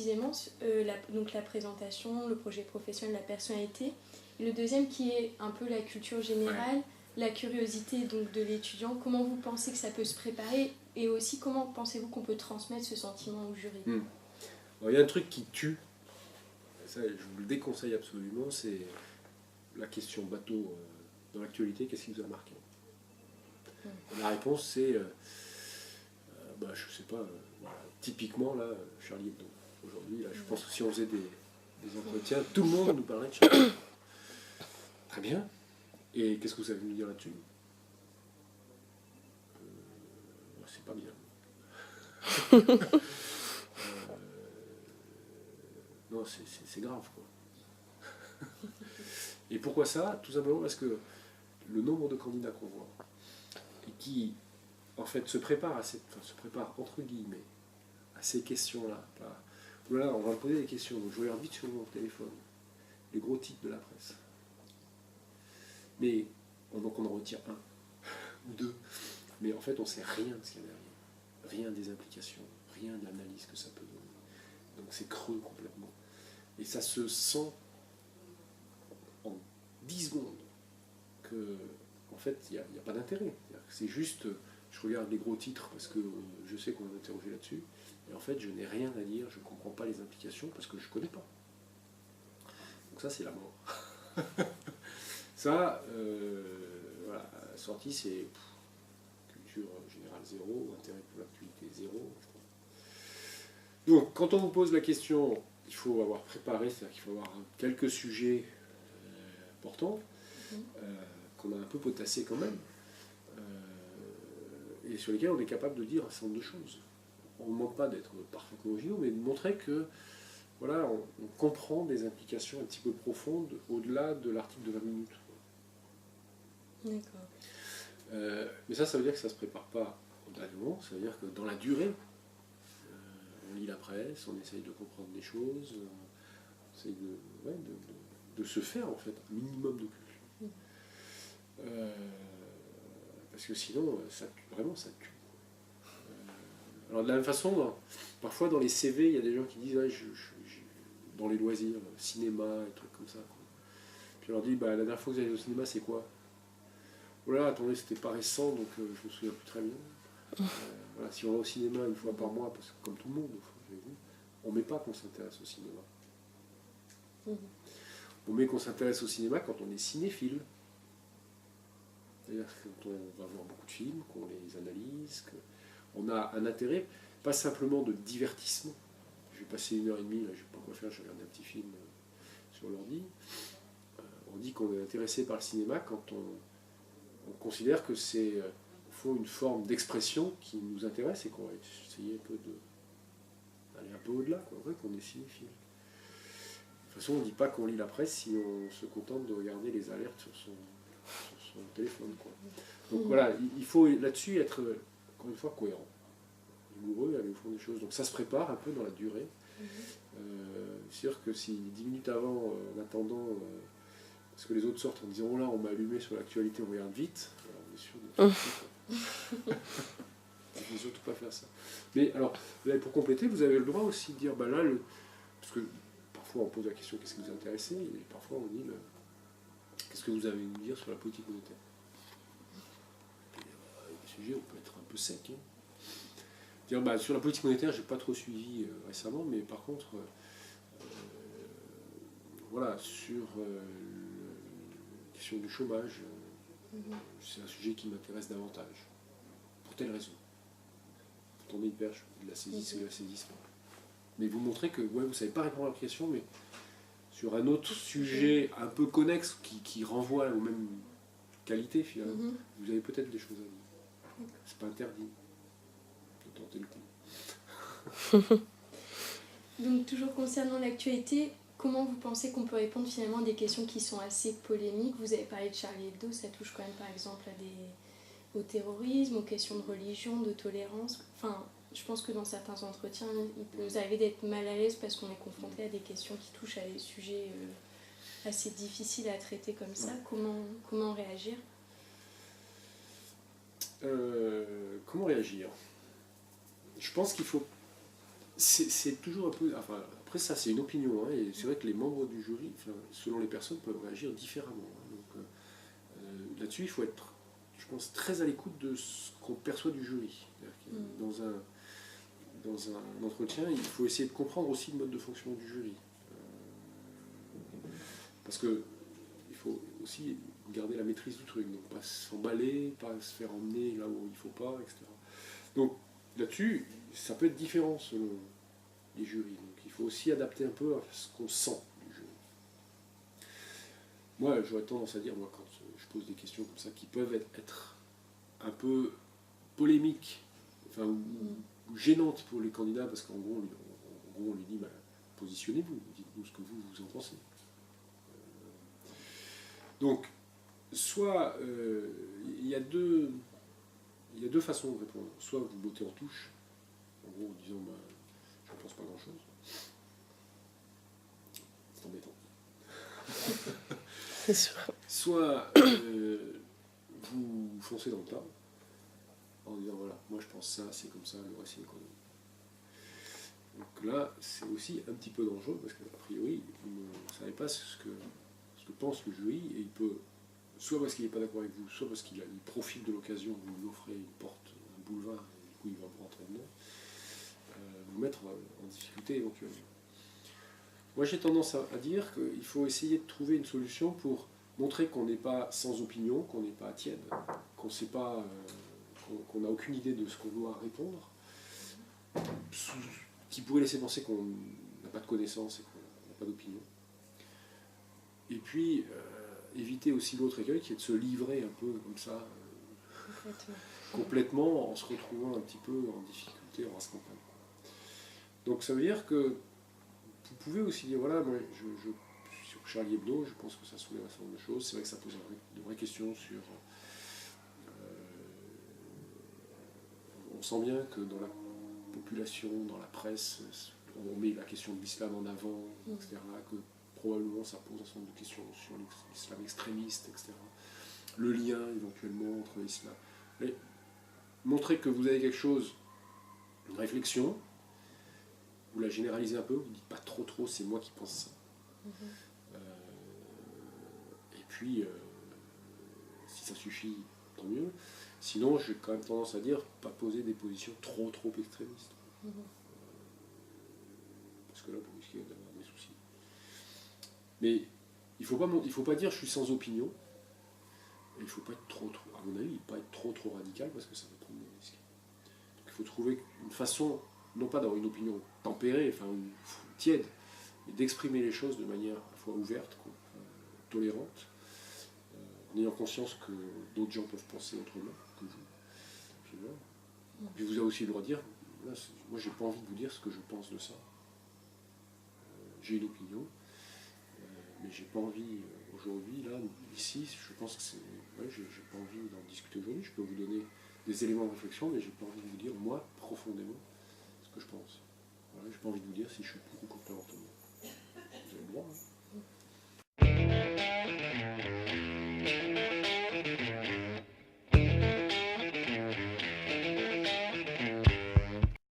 précisément donc la présentation, le projet professionnel, la personnalité. Et le deuxième qui est un peu la culture générale, la curiosité donc, de l'étudiant. Comment vous pensez que ça peut se préparer et aussi comment pensez-vous qu'on peut transmettre ce sentiment au jury? Alors, il y a un truc qui tue, ça, je vous le déconseille absolument, c'est la question bateau dans l'actualité, qu'est-ce qui vous a marqué? La réponse c'est, je sais pas, voilà, typiquement là, Charlie Hebdo. Aujourd'hui, là, je pense que si on faisait des entretiens, tout le monde nous parlerait de Charlie Hebdo. Très bien. Et qu'est-ce que vous savez nous dire là-dessus? C'est pas bien. Non, c'est grave, quoi. Et pourquoi ça? Tout simplement parce que le nombre de candidats qu'on voit, et qui, en fait, se préparent entre guillemets, à ces questions-là. Voilà, on va me poser des questions, donc je regarde vite sur mon téléphone, les gros titres de la presse. Mais, donc on en retire un, ou deux, mais en fait, on ne sait rien de ce qu'il y a derrière. Rien des implications, rien de l'analyse que ça peut donner. Donc c'est creux complètement. Et ça se sent en 10 secondes que, en fait, il n'y a pas d'intérêt. C'est juste, je regarde les gros titres parce que je sais qu'on va m'interroger là-dessus, et en fait, je n'ai rien à dire, je ne comprends pas les implications parce que je ne connais pas. Donc ça, c'est la mort. Ça, voilà, la sortie, c'est culture générale 0, intérêt pour l'actualité 0. Donc, quand on vous pose la question, il faut avoir préparé, c'est-à-dire qu'il faut avoir quelques sujets importants, qu'on a un peu potassés quand même, et sur lesquels on est capable de dire un certain nombre de choses. On ne demande pas d'être parfaitement originaux, mais de montrer que voilà, on comprend des implications un petit peu profondes au-delà de l'article de 20 minutes. D'accord. Mais ça veut dire que ça ne se prépare pas au-delà du moment, ça veut dire que dans la durée, on lit la presse, on essaye de comprendre des choses, on essaye de se faire en fait un minimum de culture. Parce que sinon, vraiment ça tue. Alors de la même façon, parfois dans les CV, il y a des gens qui disent dans les loisirs, cinéma, et trucs comme ça. Quoi. Puis je leur dis, la dernière fois que vous allez au cinéma, c'est quoi? Oh là, attendez, c'était pas récent, donc je me souviens plus très bien. Voilà, si on va au cinéma une fois par mois, parce que comme tout le monde, on ne met pas qu'on s'intéresse au cinéma. On met qu'on s'intéresse au cinéma quand on est cinéphile. C'est-à-dire quand on va voir beaucoup de films, qu'on les analyse, qu'on a un intérêt, pas simplement de divertissement. Je vais passer 1h30, là, je ne sais pas quoi faire, je vais regarder un petit film sur l'ordi. On dit qu'on est intéressé par le cinéma quand on considère que c'est au fond une forme d'expression qui nous intéresse et qu'on va essayer un peu d'aller un peu au-delà, quoi. En vrai, qu'on est cinéphile. De toute façon, on ne dit pas qu'on lit la presse si on se contente de regarder les alertes sur son téléphone, quoi. Donc voilà, il faut là-dessus être, encore une fois, cohérent. Rigoureux, aller au fond des choses. Donc ça se prépare un peu dans la durée. C'est sûr que si 10 minutes avant, en attendant, parce que les autres sortent en disant oh là, on m'a allumé sur l'actualité, on regarde vite, alors on est sûr de tout. Il ne faut surtout pas faire ça. Mais alors, pour compléter, vous avez le droit aussi de dire là, parce que parfois on pose la question qu'est-ce qui vous intéresse, et parfois on dit qu'est-ce que vous avez à nous dire sur la politique monétaire. Le sujet, on peut être un peu sec. Hein. Dire, sur la politique monétaire, j'ai pas trop suivi récemment, mais par contre, voilà, sur la question du chômage, c'est un sujet qui m'intéresse davantage. Pour telle raison. Vous tombez une perche, vous la saisissez ou la saisissez pas. Mais vous montrez que vous ne savez pas répondre à la question, mais sur un autre sujet un peu connexe qui renvoie aux mêmes qualités finalement, vous avez peut-être des choses à dire. C'est pas interdit de tenter le coup. Donc toujours concernant l'actualité, comment vous pensez qu'on peut répondre finalement à des questions qui sont assez polémiques? Vous avez parlé de Charlie Hebdo, ça touche quand même par exemple au terrorisme, aux questions de religion, de tolérance. Enfin, je pense que dans certains entretiens, il peut nous arriver d'être mal à l'aise parce qu'on est confronté à des questions qui touchent à des sujets assez difficiles à traiter comme ça. Comment réagir? Comment réagir? Je pense qu'il faut c'est toujours un peu... Enfin, après ça, c'est une opinion, hein, et c'est vrai que les membres du jury, enfin, selon les personnes, peuvent réagir différemment. Hein, donc là-dessus, il faut être, je pense, très à l'écoute de ce qu'on perçoit du jury. Dans un entretien, il faut essayer de comprendre aussi le mode de fonctionnement du jury. Parce que il faut aussi garder la maîtrise du truc, donc pas s'emballer, pas se faire emmener là où il ne faut pas, etc. Donc là-dessus, ça peut être différent selon les jurys. Donc il faut aussi adapter un peu à ce qu'on sent du jury. Moi, j'aurais tendance à dire, moi, quand je pose des questions comme ça, qui peuvent être un peu polémiques, enfin, ou gênantes pour les candidats, parce qu'en gros, on lui dit, bah, positionnez-vous, dites-nous ce que vous en pensez. Donc, soit il y a deux façons de répondre. Soit vous bottez en touche, en gros en disant bah, je ne pense pas grand-chose. C'est embêtant. C'est sûr. Soit vous foncez dans le tas en disant voilà, moi je pense ça, c'est comme ça, le reste c'est l'économie. Donc là, c'est aussi un petit peu dangereux parce qu'a priori, vous ne savez pas ce que pense le jury et il peut, soit parce qu'il n'est pas d'accord avec vous, soit parce qu'il profite de l'occasion, vous lui offrez une porte, un boulevard, et du coup il va vous rentrer dedans, vous mettre en difficulté éventuellement. Moi j'ai tendance à dire qu'il faut essayer de trouver une solution pour montrer qu'on n'est pas sans opinion, qu'on n'est pas tiède, qu'on sait pas, qu'on n'a aucune idée de ce qu'on doit répondre, qui pourrait laisser penser qu'on n'a pas de connaissances et qu'on n'a pas d'opinion. Et puis, éviter aussi l'autre écueil qui est de se livrer un peu comme ça, complètement, en se retrouvant un petit peu en difficulté, en race-campagne. Donc ça veut dire que vous pouvez aussi dire, voilà, moi, sur Charlie Hebdo, je pense que ça soulève un certain nombre de choses. C'est vrai que ça pose de vraies questions sur... on sent bien que dans la population, dans la presse, on met la question de l'islam en avant, etc., que probablement ça pose un certain nombre de questions sur l'islam extrémiste, etc. Le lien éventuellement entre l'islam. Mais montrer que vous avez quelque chose, une réflexion, vous la généralisez un peu, vous ne dites pas trop, c'est moi qui pense ça. Et puis, si ça suffit, tant mieux. Sinon, j'ai quand même tendance à dire, pas poser des positions trop extrémistes. Parce que là, vous risquez d'avoir des soucis. Mais il ne faut pas dire je suis sans opinion. Et il ne faut pas être trop, à mon avis, pas être trop radical parce que ça va prendre des risques. Donc il faut trouver une façon, non pas d'avoir une opinion tempérée, enfin tiède, mais d'exprimer les choses de manière à la fois ouverte, tolérante, en ayant conscience que d'autres gens peuvent penser autrement que vous. Puis, voilà. Puis vous avez aussi le droit de dire, là, moi j'ai pas envie de vous dire ce que je pense de ça. J'ai une opinion. Mais j'ai pas envie aujourd'hui, là, ici, je pense que c'est... Ouais, j'ai pas envie d'en discuter aujourd'hui, je peux vous donner des éléments de réflexion, mais j'ai pas envie de vous dire, moi, profondément, ce que je pense. Voilà, j'ai pas envie de vous dire si je suis pour ou contre l'avortement. Vous avez le droit, hein.